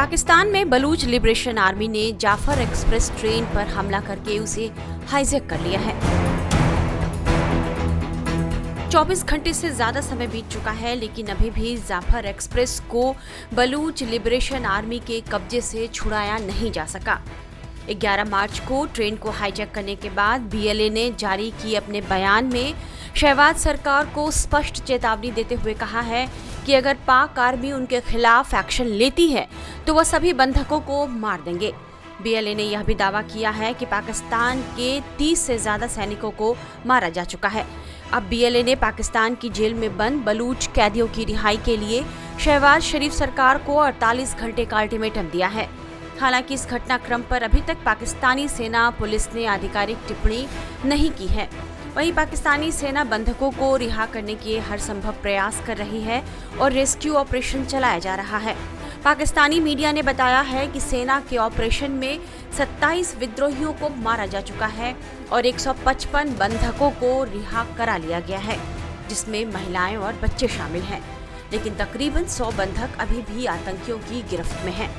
पाकिस्तान में Baloch liberation army ने Jafar express train पर हमला करके उसे हाईजैक कर लिया है। 24 घंटे से ज्यादा समय बीत चुका है, लेकिन अभी भी जाफर एक्सप्रेस को बलूच लिबरेशन आर्मी के कब्जे से छुड़ाया नहीं जा सका। 11 मार्च को ट्रेन को हाईजैक करने के बाद बीएलए ने जारी किए अपने बयान में शहबाज सरकार को स्पष्ट चेतावनी देते हुए कहा है कि अगर पाक आर्मी उनके खिलाफ एक्शन लेती है तो वह सभी बंधकों को मार देंगे। बीएलए ने यह भी दावा किया है कि पाकिस्तान के 30 से ज्यादा सैनिकों को मारा जा चुका है। अब बीएलए ने पाकिस्तान की जेल में बंद बलूच कैदियों की रिहाई के लिए शहबाज शरीफ सरकार को 48 घंटे का अल्टीमेटम दिया है। हालांकि इस घटनाक्रम पर अभी तक पाकिस्तानी सेना पुलिस ने आधिकारिक टिप्पणी नहीं की है। वहीं पाकिस्तानी सेना बंधकों को रिहा करने के हर संभव प्रयास कर रही है और रेस्क्यू ऑपरेशन चलाया जा रहा है। पाकिस्तानी मीडिया ने बताया है कि सेना के ऑपरेशन में 27 विद्रोहियों को मारा जा चुका है और 155 बंधकों को रिहा करा लिया गया है, जिसमें महिलाएं और बच्चे शामिल हैं। लेकिन तकरीबन 100 बंधक अभी भी आतंकियों की गिरफ्त में हैं।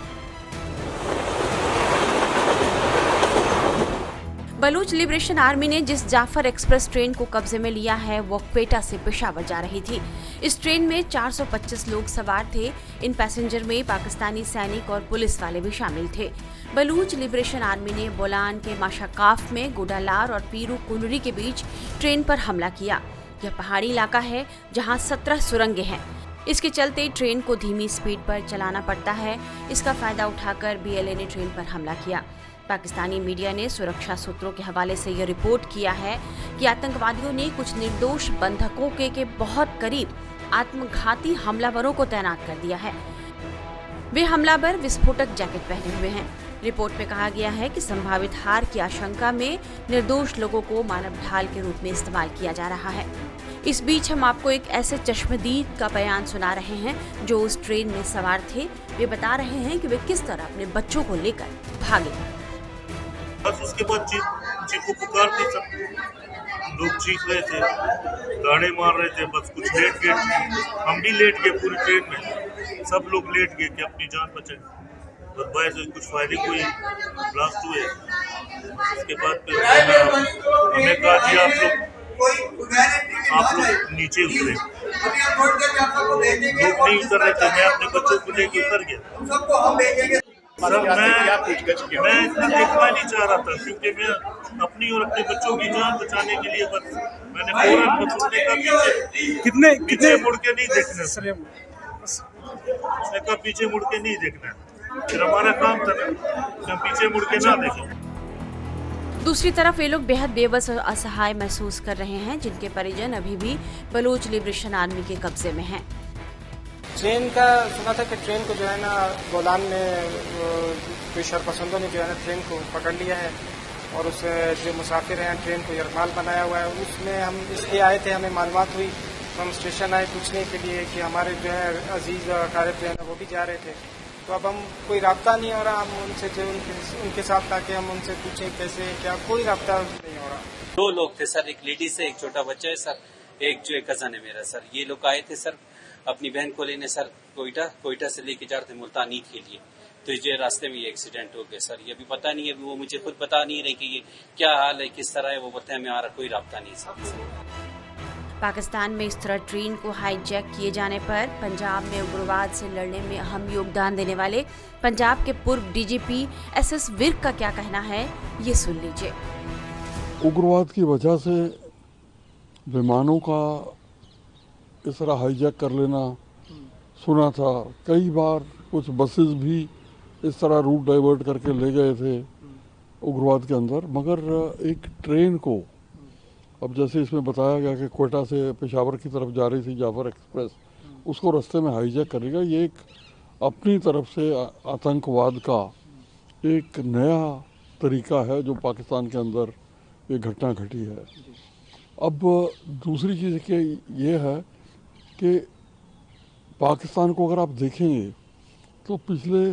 बलूच लिबरेशन आर्मी ने जिस जाफर एक्सप्रेस ट्रेन को कब्जे में लिया है वो क्वेटा से पेशावर जा रही थी। इस ट्रेन में 425 लोग सवार थे। इन पैसेंजर में पाकिस्तानी सैनिक और पुलिस वाले भी शामिल थे। बलूच लिबरेशन आर्मी ने बोलान के माशाकाफ में गोडालार और पीरू कुनरी के बीच ट्रेन पर हमला किया। यह पहाड़ी इलाका है जहां 17 सुरंगें हैं। इसके चलते ट्रेन को धीमी स्पीड पर चलाना पड़ता है। इसका फायदा उठाकर बीएलए ने ट्रेन पर हमला किया। पाकिस्तानी मीडिया ने सुरक्षा सूत्रों के हवाले से यह रिपोर्ट किया है कि आतंकवादियों ने कुछ निर्दोष बंधकों के बहुत करीब आत्मघाती हमलावरों को तैनात कर दिया है। वे हमलावर विस्फोटक जैकेट पहने हुए हैं। रिपोर्ट में कहा गया है कि संभावित हार की आशंका में निर्दोष लोगों को मानव ढाल के रूप में इस्तेमाल किया जा रहा है। इस बीच हम आपको एक ऐसे चश्मदीद का बयान सुना रहे हैं जो उस ट्रेन में सवार थे। वे बता रहे हैं कि वे किस तरह अपने बच्चों को लेकर भागे। बस उसके बाद चीखो पुकार थी, सब लोग चीख रहे थे, गाड़े मार रहे थे। बस कुछ लेट गए, हम भी लेट गए। पूरी ट्रेन में सब लोग लेट गए कि अपनी जान बचाएं। बस बाहर से कुछ फायरिंग हुई, ब्लास्ट हुए। उसके बाद फिर हमें कहा कि आप लोग नीचे उतरे। लोग नहीं उतर रहे थे। मैं अपने बच्चों को लेके उतर गया। सर मैं इतना देखना नहीं चाह रहा था, क्योंकि मैं अपनी और अपने बच्चों की जान बचाने के लिए बस मैंने फौरन बच्चों ने कहा पीछे मुड़ के नहीं देखना। उसने कहा पीछे मुड़ के नहीं देखना। फिर हमारा काम था ना, हम पीछे मुड़ के ना देखें। दूसरी तरफ वे लोग बेहद बेबस और असहाय महसूस कर रहे हैं, जिनके परिजन अभी भी बलूच लिबरेशन आर्मी के कब्जे में हैं। ट्रेन का सुना था कि ट्रेन को जो है ना बोलान में कोई शरपसंदों ने जो है ना ट्रेन को पकड़ लिया है और उस जो मुसाफिर हैं ट्रेन को यरमाल बनाया हुआ है। उसमें हम इसलिए आए थे, हमें मालूमात हुई, हम स्टेशन आए पूछने के लिए कि हमारे जो है अजीज और अकारिब जो है वो भी जा रहे थे। तो अब हम कोई राब्ता नहीं हो रहा, हम उनसे जो उनके साथ ताकि हम उनसे पूछें कैसे क्या, कोई राब्ता नहीं हो रहा। 2 लोग थे सर, एक लेडीज है, एक छोटा बच्चा है सर, एक जो एक कजन है मेरा सर। ये लोग आए थे सर अपनी बहन को लेने सर, कोयटा से लेके जा रहे थे मुल्तान ईद के लिए। तो ये रास्ते में ये एक्सीडेंट हो गया सर। ये भी पता नहीं है, वो मुझे खुद बता नहीं रहे कि ये क्या हाल है, किस तरह है, वो बताए में आ रहा कोई राब्ता नहीं सर। पाकिस्तान में इस तरह ट्रेन को हाईजैक किए जाने पर पंजाब में उग्रवाद से लड़ने में अहम योगदान देने वाले पंजाब के पूर्व डीजीपी एसएस विर्क का क्या कहना है, ये सुन लीजिए। उग्रवाद की वजह से विमानों का इस तरह हाईजैक कर लेना सुना था। कई बार कुछ बसेस भी इस तरह रूट डाइवर्ट करके ले गए थे उग्रवाद के अंदर, मगर एक ट्रेन को अब जैसे इसमें बताया गया कि क्वेटा से पेशावर की तरफ जा रही थी जाफर एक्सप्रेस, उसको रास्ते में हाईजैक करेगा, ये एक अपनी तरफ से आतंकवाद का एक नया तरीका है जो पाकिस्तान के अंदर ये घटना घटी है। अब दूसरी चीज़ कि ये है कि पाकिस्तान को अगर आप देखेंगे तो पिछले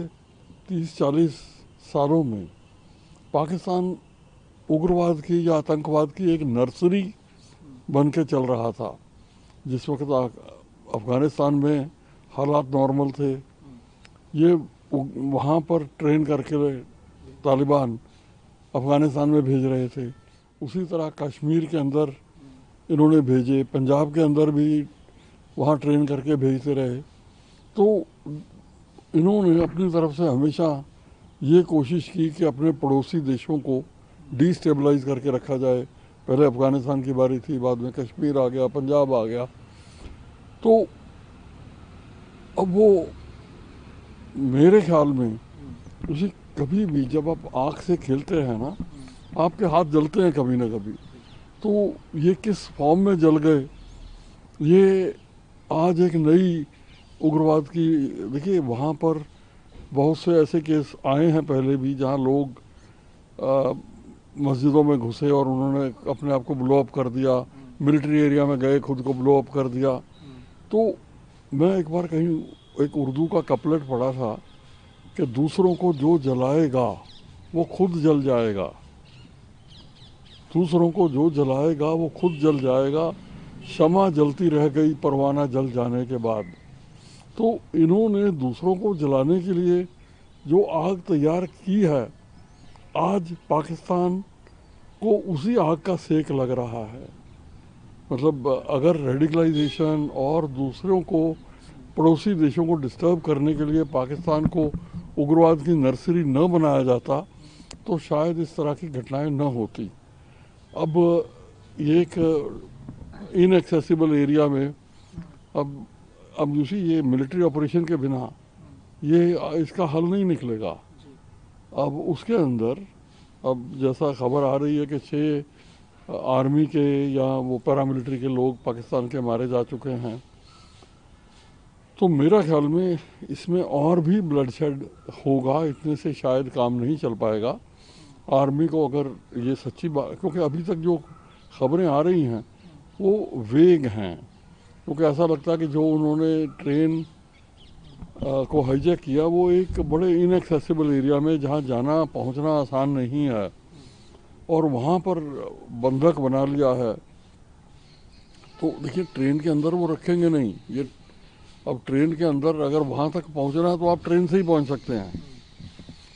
30-40 सालों में पाकिस्तान उग्रवाद की या आतंकवाद की एक नर्सरी बन के चल रहा था। जिस वक्त अफ़गानिस्तान में हालात नॉर्मल थे, ये वहाँ पर ट्रेन करके तालिबान अफ़गानिस्तान में भेज रहे थे, उसी तरह कश्मीर के अंदर इन्होंने भेजे, पंजाब के अंदर भी वहाँ ट्रेन करके भेजते रहे। तो इन्होंने अपनी तरफ से हमेशा ये कोशिश की कि अपने पड़ोसी देशों को डिस्टेबलाइज करके रखा जाए। पहले अफ़गानिस्तान की बारी थी, बाद में कश्मीर आ गया, पंजाब आ गया। तो अब वो मेरे ख्याल में उसे कभी भी जब आप आँख से खेलते हैं ना, आपके हाथ जलते हैं कभी ना कभी। तो ये किस फॉर्म में जल गए, ये आज एक नई उग्रवाद की, देखिए वहाँ पर बहुत से ऐसे केस आए हैं पहले भी जहाँ लोग मस्जिदों में घुसे और उन्होंने अपने आप को ब्लो अप कर दिया, मिलिट्री एरिया में गए, खुद को ब्लो अप कर दिया। तो मैं एक बार कहीं एक उर्दू का कपलेट पढ़ा था कि दूसरों को जो जलाएगा वो खुद जल जाएगा, दूसरों को जो जलाएगा वो खुद जल जाएगा, शमा जलती रह गई परवाना जल जाने के बाद। तो इन्होंने दूसरों को जलाने के लिए जो आग तैयार की है, आज पाकिस्तान को उसी आग का सेक लग रहा है। मतलब अगर रेडिकलाइजेशन और दूसरों को, पड़ोसी देशों को डिस्टर्ब करने के लिए पाकिस्तान को उग्रवाद की नर्सरी न बनाया जाता तो शायद इस तरह की घटनाएं न होती। अब एक इनएक्सेसिबल एरिया में अब दूसरी ये मिलिट्री ऑपरेशन के बिना ये इसका हल नहीं निकलेगा। अब उसके अंदर अब जैसा खबर आ रही है कि 6 आर्मी के या वो पैरामिलिट्री के लोग पाकिस्तान के मारे जा चुके हैं। तो मेरा ख्याल में इसमें और भी ब्लडशेड होगा, इतने से शायद काम नहीं चल पाएगा। आर्मी को अगर ये सच्ची बात, क्योंकि अभी तक जो खबरें आ रही हैं वो वेग हैं, क्योंकि ऐसा लगता है कि जो उन्होंने ट्रेन को हाईजैक किया वो एक बड़े इनएक्सेसिबल एरिया में जहाँ जाना पहुँचना आसान नहीं है और वहाँ पर बंधक बना लिया है। तो देखिए ट्रेन के अंदर वो रखेंगे नहीं, ये अब ट्रेन के अंदर अगर वहाँ तक पहुँचना है तो आप ट्रेन से ही पहुँच सकते हैं।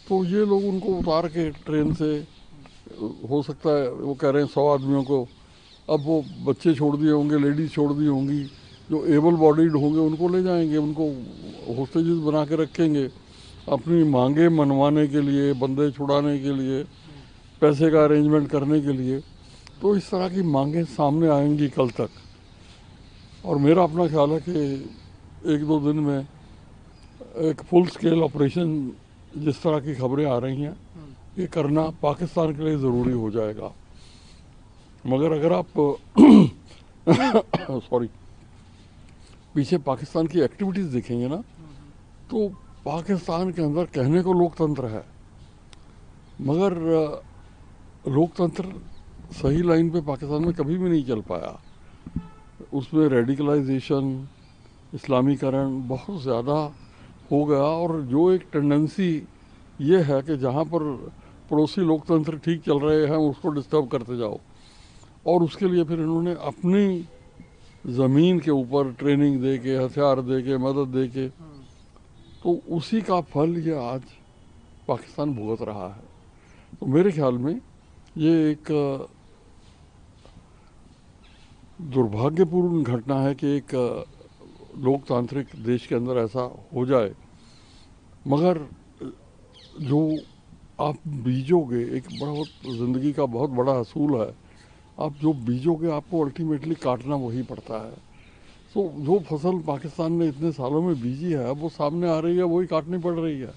तो ये लोग उनको उतार के ट्रेन से, हो सकता है वो कह रहे हैं 100 आदमियों को, अब वो बच्चे छोड़ दिए होंगे, लेडीज़ छोड़ दी होंगी, जो एबल बॉडीड होंगे उनको ले जाएंगे, उनको होस्टेजेस बना के रखेंगे अपनी मांगे मनवाने के लिए, बंदे छुड़ाने के लिए, पैसे का अरेंजमेंट करने के लिए। तो इस तरह की मांगे सामने आएंगी कल तक। और मेरा अपना ख्याल है कि 1-2 दिन में एक फुल स्केल ऑपरेशन जिस तरह की खबरें आ रही हैं ये करना पाकिस्तान के लिए ज़रूरी हो जाएगा। मगर अगर आप सॉरी पीछे पाकिस्तान की एक्टिविटीज़ देखेंगे ना, तो पाकिस्तान के अंदर कहने को लोकतंत्र है, मगर लोकतंत्र सही लाइन पे पाकिस्तान में कभी भी नहीं चल पाया। उसमें रेडिकलाइजेशन, इस्लामीकरण बहुत ज़्यादा हो गया और जो एक टेंडेंसी ये है कि जहाँ पर पड़ोसी लोकतंत्र ठीक चल रहे हैं उसको डिस्टर्ब करते जाओ, और उसके लिए फिर इन्होंने अपनी ज़मीन के ऊपर ट्रेनिंग दे के, हथियार दे के, मदद दे के, तो उसी का फल ये आज पाकिस्तान भुगत रहा है। तो मेरे ख्याल में ये एक दुर्भाग्यपूर्ण घटना है कि एक लोकतांत्रिक देश के अंदर ऐसा हो जाए। मगर जो आप बीजोगे, एक बहुत ज़िंदगी का बहुत बड़ा असूल है, आप जो बीजोगे आपको अल्टीमेटली काटना वही पड़ता है। तो जो फसल पाकिस्तान ने इतने सालों में बीजी है अब वो सामने आ रही है, वही काटनी पड़ रही है।